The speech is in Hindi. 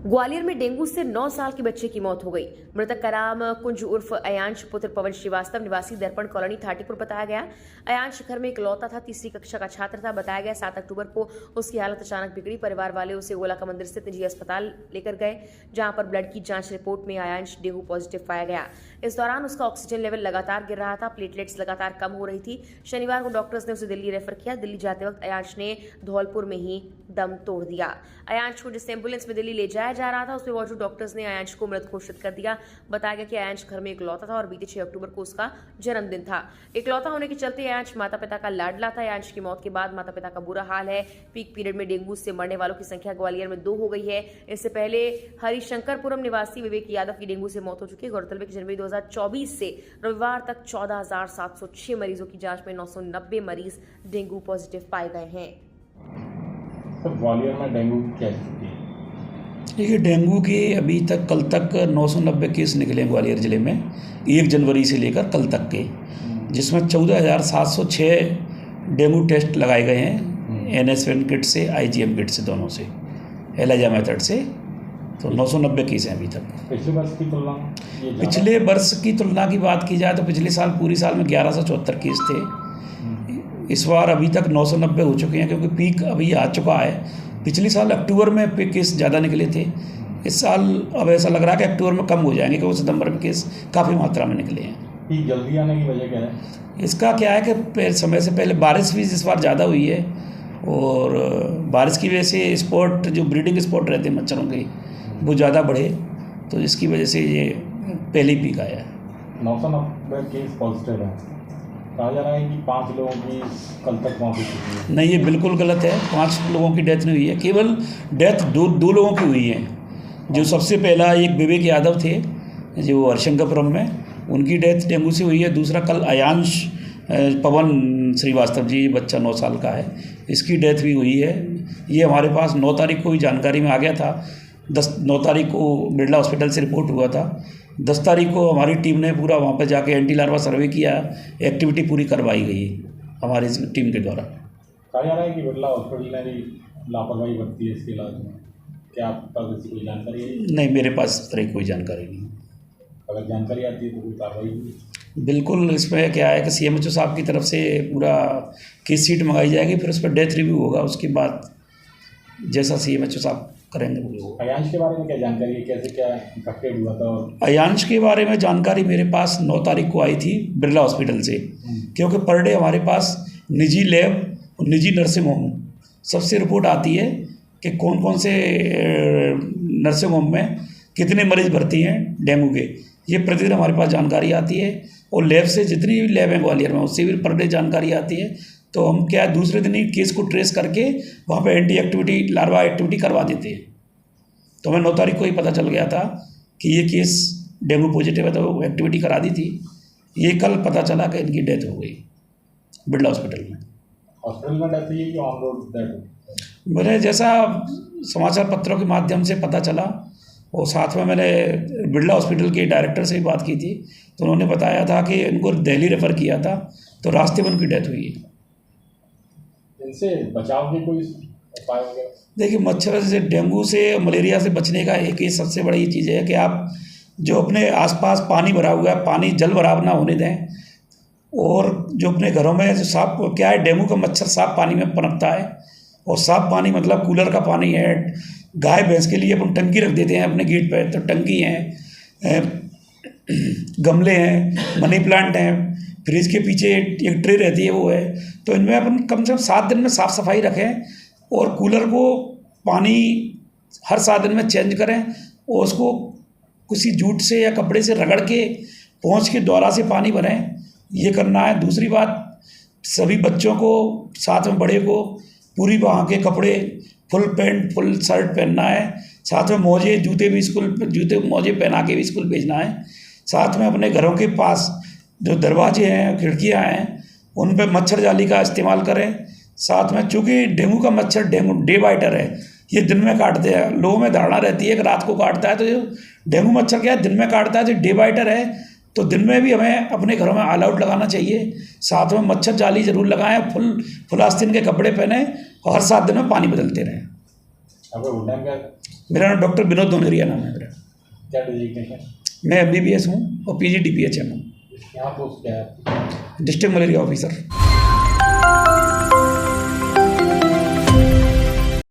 ग्वालियर में डेंगू से 9 साल के बच्चे की मौत हो गई। मृतक का नाम कुंज उर्फ अयांश पुत्र पवन श्रीवास्तव निवासी दर्पण कॉलोनी थाटीपुर बताया गया। अयांश घर में इकलौता था, तीसरी कक्षा का छात्र था। बताया गया 7 अक्टूबर को उसकी हालत अचानक बिगड़ी। परिवार वाले उसे गोला का मंदिर स्थित निजी अस्पताल लेकर गए, जहां पर ब्लड की जांच रिपोर्ट में अयांश डेंगू पॉजिटिव पाया गया। इस दौरान उसका ऑक्सीजन लेवल लगातार गिर रहा था, प्लेटलेट्स लगातार कम हो रही थी। शनिवार को डॉक्टर्स ने उसे दिल्ली रेफर किया। दिल्ली जाते वक्त अयांश ने धौलपुर में ही दम तोड़ दिया। अयांश को जिस एम्बुलेंस में दिल्ली ले जाया जा रहा था, उसमें मौजूद डॉक्टर्स ने अयांश को मृत घोषित कर दिया। बताया गया कि अयांश घर में इकलौता था और बीते 6 अक्टूबर को उसका जन्मदिन था। इकलौता होने के चलते अयांश माता पिता का लाडला था। अयांश की मौत के बाद माता पिता का बुरा हाल है। पीक पीरियड में डेंगू से मरने वालों की संख्या ग्वालियर में 2 हो गई है। इससे पहले हरिशंकरपुरम निवासी विवेक यादव की डेंगू से मौत हो चुकी है। गौरतलब है कि जनवरी 2024 से रविवार तक 14,706 मरीजों की जांच में 990 मरीज डेंगू पॉजिटिव पाए गए हैं। ग्वालियर में डेंगू की क्या स्थिति है? देखिए, डेंगू के अभी तक कल तक 990 केस निकले हैं ग्वालियर ज़िले में, 1 जनवरी से लेकर कल तक के, जिसमें 14,706 डेंगू टेस्ट लगाए गए हैं NS1 किट से, IgM किट से, दोनों से, एलाजा मेथड से। तो 990 केस हैं अभी तक। पिछले वर्ष की तुलना में पिछले वर्ष की तुलना की बात की जाए तो पिछले साल पूरी साल में 1174 केस थे। इस बार अभी तक 990 हो चुके हैं, क्योंकि पीक अभी आ चुका है। पिछले साल अक्टूबर में केस ज़्यादा निकले थे। इस साल अब ऐसा लग रहा है कि अक्टूबर में कम हो जाएंगे, क्योंकि सितंबर में केस काफ़ी मात्रा में निकले हैं। पीक जल्दी आने की वजह क्या है? इसका क्या है कि समय से पहले बारिश भी इस बार ज़्यादा हुई है, और बारिश की वजह से स्पॉट, जो ब्रीडिंग स्पॉट रहते हैं मच्छरों के, वो ज़्यादा बढ़े, तो इसकी वजह से ये पहले ही पीक आया है। 990 केस पॉजिटिव है। कहा जा रहा है कि 5 लोगों की कल तक मौत हो चुकी है। नहीं, ये बिल्कुल गलत है। 5 लोगों की डेथ नहीं हुई है, केवल डेथ दो लोगों की हुई है। जो सबसे पहला एक विवेक यादव थे, जो हरिशंकरपुरम में, उनकी डेथ डेंगू से हुई है। दूसरा कल अयांश पवन श्रीवास्तव जी, बच्चा 9 साल का है, इसकी डेथ भी हुई है। ये हमारे पास 9 तारीख को ही जानकारी में आ गया था। 9 तारीख को बिरला हॉस्पिटल से रिपोर्ट हुआ था। 10 तारीख को हमारी टीम ने पूरा वहाँ पर जाके एंटी लार्वा सर्वे किया, एक्टिविटी पूरी करवाई गई हमारी टीम के द्वारा। कहा जा रहा है कि बिरला हॉस्पिटल ने भी लापरवाही बरती है इसके इलाज में। क्या आप पास इसकी कोई जानकारी है? नहीं, मेरे पास इस तरह की कोई जानकारी नहीं। अगर जानकारी आती है तो कोई कार्रवाई होगी? बिल्कुल। इसमें क्या है कि CMHO साहब की तरफ से पूरा केस शीट मंगाई जाएगी, फिर उस पर डेथ रिव्यू होगा। उसके बाद जैसा CMHO साहब करेंगे वो। अयांश के बारे में क्या जानकारी है? कैसे क्या इन्फेक्टेड हुआ था? अयांश के बारे में जानकारी मेरे पास 9 तारीख को आई थी बिरला हॉस्पिटल से, क्योंकि पर डे हमारे पास निजी लैब और निजी नर्सिंग होम सबसे रिपोर्ट आती है कि कौन कौन से नर्सिंग होम में कितने मरीज भर्ती हैं डेंगू के। ये प्रतिदिन हमारे पास जानकारी आती है, और लैब से, जितनी भी लैब है ग्वालियर में, उससे भी पर डे जानकारी आती है। तो हम क्या दूसरे दिन ही केस को ट्रेस करके वहाँ पे एंटी एक्टिविटी, लार्वा एक्टिविटी करवा देते हैं। तो हमें 9 तारीख को ही पता चल गया था कि ये केस डेंगू पॉजिटिव है, तो एक्टिविटी करा दी थी। ये कल पता चला कि इनकी डेथ हो गई बिरला हॉस्पिटल में। हॉस्पिटल में डेथ हुई है कि ऑन रोड डेथ? मैंने जैसा समाचार पत्रों के माध्यम से पता चला, और साथ में मैंने बिरला हॉस्पिटल के डायरेक्टर से भी बात की थी, तो उन्होंने बताया था कि इनको दिल्ली रेफ़र किया था, तो रास्ते में उनकी डेथ हुई है। इनसे बचाव के कोई उपाय होंगे? देखिए, मच्छर से, डेंगू से, मलेरिया से बचने का एक ही सबसे बड़ी चीज़ है कि आप जो अपने आसपास पानी भरा हुआ है, पानी जल भराव ना होने दें। और जो अपने घरों में जो साफ, क्या है, डेंगू का मच्छर साफ पानी में पनपता है, और साफ पानी मतलब कूलर का पानी है। गाय भैंस के लिए अपन टंकी रख देते हैं अपने गेट पर, तो टंकी हैं, गमले हैं, मनी प्लांट हैं, फ्रिज के पीछे एक ट्रे रहती है, वो है। तो इनमें अपन कम से कम 7 दिन में साफ़ सफाई रखें, और कूलर को पानी हर 7 दिन में चेंज करें, और उसको किसी जूट से या कपड़े से रगड़ के पोंछ के द्वारा से पानी भरें। ये करना है। दूसरी बात, सभी बच्चों को, साथ में बड़े को, पूरी वहाँ के कपड़े, फुल पैंट फुल शर्ट पहनना है। साथ में मोजे, जूते भी जूते मोजे पहना के भी स्कूल भेजना है। साथ में अपने घरों के पास जो दरवाजे हैं, खिड़कियाँ हैं, उन पर मच्छर जाली का इस्तेमाल करें। साथ में, चूँकि डेंगू का मच्छर डे बाइटर है, ये दिन में काटते हैं। लोगों में धारणा रहती है कि रात को काटता है, तो जो डेंगू मच्छर क्या है, दिन में काटता है। जो डे बाइटर है, तो दिन में भी हमें अपने घरों में ऑल आउट लगाना चाहिए। साथ में मच्छर जाली जरूर लगाएं, फुल आस्तीन के कपड़े पहने, और हर 7 दिन में पानी बदलते रहें। मेरा नाम डॉक्टर विनोद दोनेरिया नाम है मेरा। क्या डिजिग्नेशन? मैं MBBS हूँ और PGDPHM हूँ, यहाँ पोस्ट क्या है? District malaria officer.